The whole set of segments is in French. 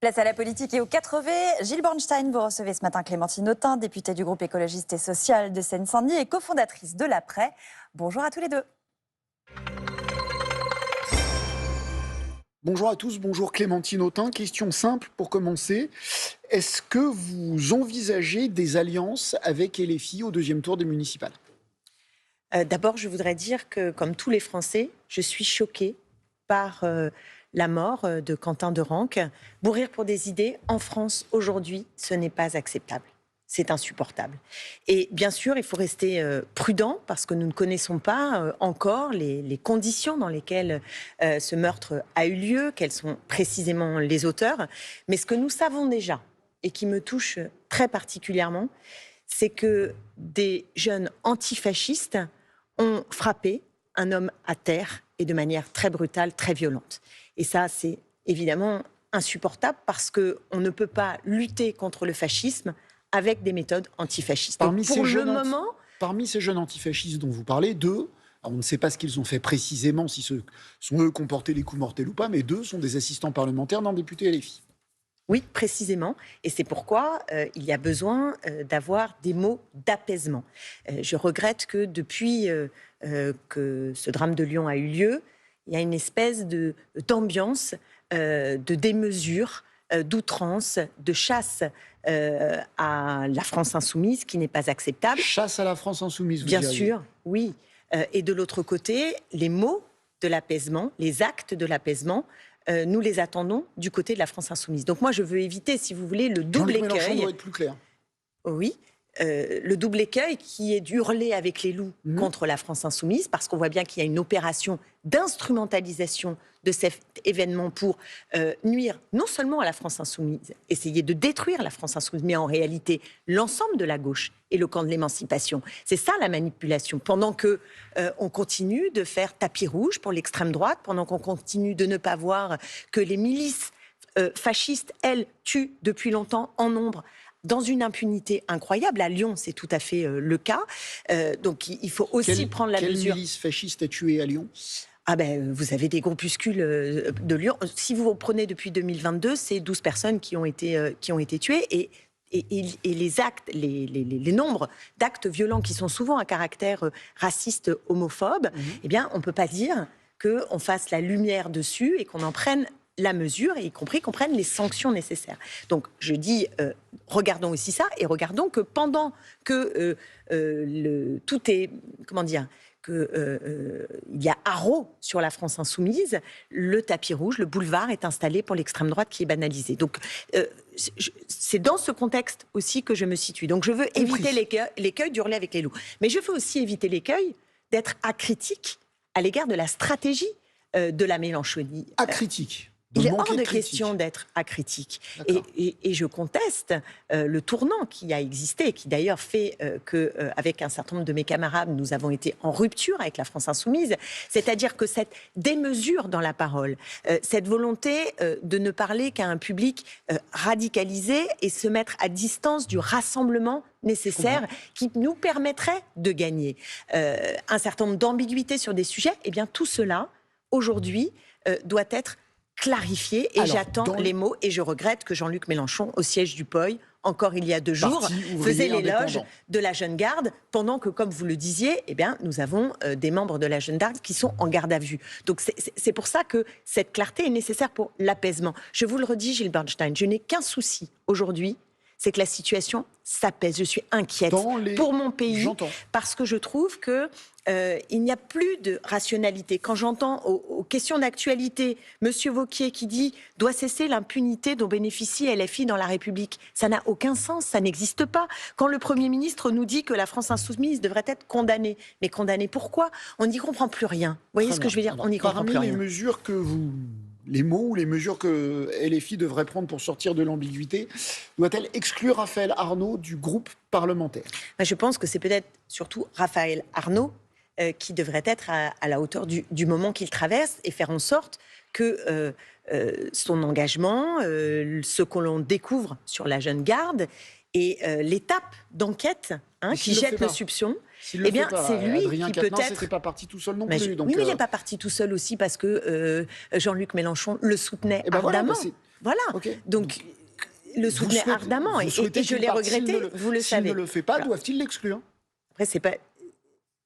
Place à la politique et aux 4V. Gilles Bornstein, vous recevez ce matin Clémentine Autain, députée du groupe écologiste et social de Seine-Saint-Denis et cofondatrice de l'Après. Bonjour à tous les deux. Bonjour à tous, bonjour Clémentine Autain. Question simple pour commencer. Est-ce que vous envisagez des alliances avec LFI au deuxième tour des municipales ? D'abord, je voudrais dire que, comme tous les Français, je suis choquée par la mort de Quentin Derenque. Mourir pour des idées, en France, aujourd'hui, ce n'est pas acceptable. C'est insupportable. Et bien sûr, il faut rester prudent parce que nous ne connaissons pas encore les conditions dans lesquelles ce meurtre a eu lieu, quels sont précisément les auteurs. Mais ce que nous savons déjà, et qui me touche très particulièrement, c'est que des jeunes antifascistes ont frappé un homme à terre et de manière très brutale, très violente. Et ça, c'est évidemment insupportable parce qu'on ne peut pas lutter contre le fascisme avec des méthodes antifascistes. Parmi ces jeunes antifascistes dont vous parlez, deux, alors on ne sait pas ce qu'ils ont fait précisément, si ce sont eux qui ont porté les coups mortels ou pas, mais deux sont des assistants parlementaires d'un député LFI. Oui, précisément. Et c'est pourquoi il y a besoin d'avoir des mots d'apaisement. Je regrette que depuis que ce drame de Lyon a eu lieu, il y a une espèce d'ambiance, de démesure, d'outrance, de chasse à la France insoumise qui n'est pas acceptable. Chasse à la France insoumise, vous Bien diriez. sûr, oui. Et de l'autre côté, les mots de l'apaisement, les actes de l'apaisement, nous les attendons du côté de la France insoumise. Donc moi, je veux éviter, si vous voulez, le double Jean-Luc Mélenchon écueil. doit être plus clair. Oui, le double écueil qui est d'hurler avec les loups contre la France insoumise, parce qu'on voit bien qu'il y a une opération d'instrumentalisation de cet événement pour nuire non seulement à la France insoumise, essayer de détruire la France insoumise, mais en réalité l'ensemble de la gauche et le camp de l'émancipation. C'est ça la manipulation. Pendant que on continue de faire tapis rouge pour l'extrême droite, pendant qu'on continue de ne pas voir que les milices fascistes, elles, tuent depuis longtemps en nombre, dans une impunité incroyable. À Lyon, c'est tout à fait le cas. Donc, il faut aussi prendre la mesure. Quelle milice fasciste a tué à Lyon ? Ah ben, vous avez des groupuscules de Lyon. Si vous prenez depuis 2022, c'est 12 personnes qui ont été tuées. Et les actes, les nombres d'actes violents qui sont souvent à caractère raciste, homophobe, eh bien, on ne peut pas dire qu'on fasse la lumière dessus et qu'on en prenne la mesure, et y compris qu'on prenne les sanctions nécessaires. Donc, je dis, regardons aussi ça, et regardons que pendant que tout est, comment dire, il y a haro sur la France insoumise, le tapis rouge, le boulevard est installé pour l'extrême droite qui est banalisé. Donc, c'est dans ce contexte aussi que je me situe. Donc, je veux éviter l'écueil d'hurler avec les loups. Mais je veux aussi éviter l'écueil d'être acritique à l'égard de la stratégie de la Mélenchonie. Acritique. Il est hors de question d'être acritique. Et je conteste le tournant qui a existé, qui d'ailleurs fait qu'avec un certain nombre de mes camarades, nous avons été en rupture avec la France insoumise. C'est-à-dire que cette démesure dans la parole, cette volonté de ne parler qu'à un public radicalisé et se mettre à distance du rassemblement nécessaire qui nous permettrait de gagner un certain nombre d'ambiguïtés sur des sujets, eh bien tout cela, aujourd'hui, doit être clarifié, et j'attends les mots, et je regrette que Jean-Luc Mélenchon, au siège du POI, encore il y a 2 jours, faisait l'éloge de la jeune garde, pendant que, comme vous le disiez, eh bien, nous avons des membres de la jeune garde qui sont en garde à vue. Donc c'est pour ça que cette clarté est nécessaire pour l'apaisement. Je vous le redis, Gilles Bornstein, je n'ai qu'un souci aujourd'hui, c'est que la situation s'apaise. Je suis inquiète pour mon pays, parce que je trouve que il n'y a plus de rationalité. Quand j'entends aux questions d'actualité Monsieur Wauquiez qui dit « doit cesser l'impunité dont bénéficie LFI dans la République », ça n'a aucun sens, ça n'existe pas. Quand le Premier ministre nous dit que la France insoumise devrait être condamnée, mais condamnée pourquoi ? On n'y comprend plus rien. Vous voyez ce que je veux dire ? On n'y comprend plus rien. Parmi les mesures les mots ou les mesures que LFI devrait prendre pour sortir de l'ambiguïté, doit-elle exclure Raphaël Arnaud du groupe parlementaire ? Je pense que c'est peut-être surtout Raphaël Arnaud qui devrait être à la hauteur du moment qu'il traverse et faire en sorte que son engagement, ce que l'on découvre sur la jeune garde et l'étape d'enquête qui jette le soupçon, S'il le eh bien, fait pas, c'est lui Adrien qui Quatennens peut-être... n'était pas parti tout seul non Mais plus. Donc, oui, mais il n'est pas parti tout seul aussi parce que Jean-Luc Mélenchon le soutenait ardemment. Voilà. Okay. Donc, le soutenait ardemment. Et je l'ai regretté, vous le savez. S'il ne le fait pas, doivent-ils l'exclure? Après, c'est pas...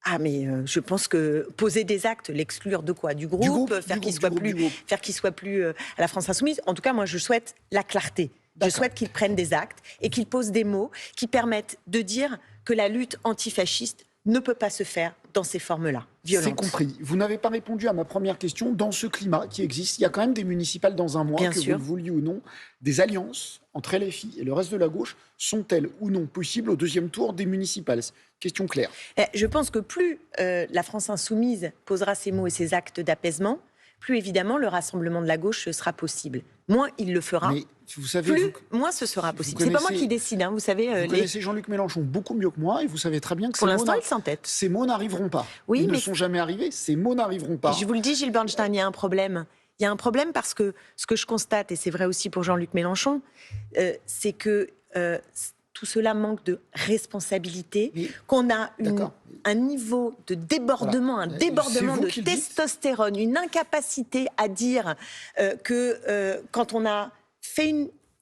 Ah, mais je pense que poser des actes, l'exclure de quoi? Du groupe, faire qu'il soit plus à la France Insoumise. En tout cas, moi, je souhaite la clarté. Je souhaite qu'il prenne des actes et qu'il pose des mots qui permettent de dire que la lutte antifasciste ne peut pas se faire dans ces formes-là, violentes. C'est compris. Vous n'avez pas répondu à ma première question. Dans ce climat qui existe, il y a quand même des municipales dans un mois, Bien que sûr. vous le vouliez ou non. Des alliances entre LFI et le reste de la gauche sont-elles ou non possibles au deuxième tour des municipales? Question claire. Je pense que plus la France Insoumise posera ses mots et ses actes d'apaisement, plus évidemment le rassemblement de la gauche sera possible. Moins il le fera, Mais vous savez, moins ce sera possible. C'est pas moi qui décide, hein, vous savez. Vous connaissez Jean-Luc Mélenchon beaucoup mieux que moi et vous savez très bien que Pour l'instant, il s'entête. ces mots n'arriveront pas. Oui, Ils ne mais sont jamais arrivés, ces mots n'arriveront pas. Je vous le dis, Gilles Bernstein, il y a un problème. Il y a un problème parce que ce que je constate, et c'est vrai aussi pour Jean-Luc Mélenchon, c'est que tout cela manque de responsabilité, qu'on a un niveau de débordement, voilà. un débordement de Qui testostérone, une incapacité à dire que quand on a fait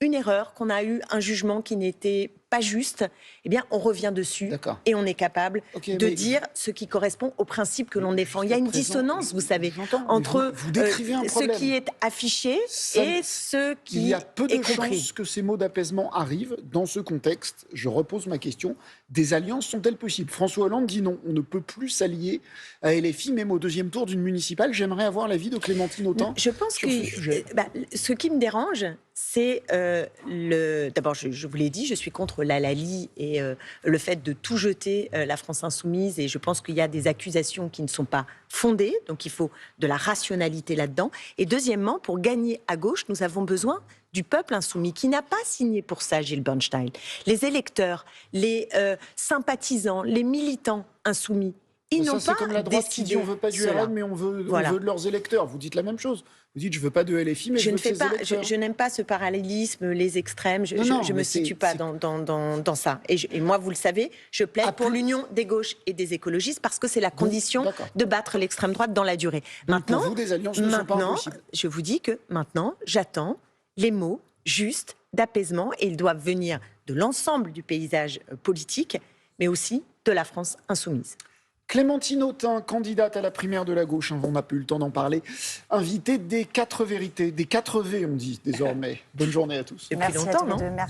une erreur, qu'on a eu un jugement qui n'était pas juste, eh bien, on revient dessus et on est capable de dire ce qui correspond aux principes que l'on défend. Il y a une dissonance, vous savez, entre ce qui est affiché et ce qui est compris. Il y a peu de chances que ces mots d'apaisement arrivent. Dans ce contexte, je repose ma question, des alliances sont-elles possibles? François Hollande dit non, on ne peut plus s'allier à LFI, même au deuxième tour d'une municipale. J'aimerais avoir l'avis de Clémentine Autain sur ce sujet. Ce qui me dérange, c'est d'abord, je vous l'ai dit, je suis contre l'hallali et le fait de tout jeter la France Insoumise, et je pense qu'il y a des accusations qui ne sont pas fondées, donc il faut de la rationalité là-dedans. Et deuxièmement, pour gagner à gauche, nous avons besoin du peuple insoumis, qui n'a pas signé pour ça, Gilles Bernstein. Les électeurs, les sympathisants, les militants insoumis, ils n'ont pas décidé. C'est comme la droite qui dit on ne veut pas du RN, mais on veut de leurs électeurs. Vous dites la même chose. Vous dites je ne veux pas de LFI, mais je veux de ses électeurs. Je n'aime pas ce parallélisme, les extrêmes. Je ne me situe pas dans ça. Et moi, vous le savez, je plaide pour l'union des gauches et des écologistes parce que c'est la condition de battre l'extrême droite dans la durée. Maintenant, pour vous, des alliances ne sont pas impossibles. Je vous dis que maintenant, j'attends les mots justes d'apaisement, et ils doivent venir de l'ensemble du paysage politique, mais aussi de la France insoumise. Clémentine Autain, candidate à la primaire de la gauche, on n'a plus eu le temps d'en parler, invitée des 4 vérités, des 4 V on dit désormais. Bonne journée à tous. Depuis longtemps, non ?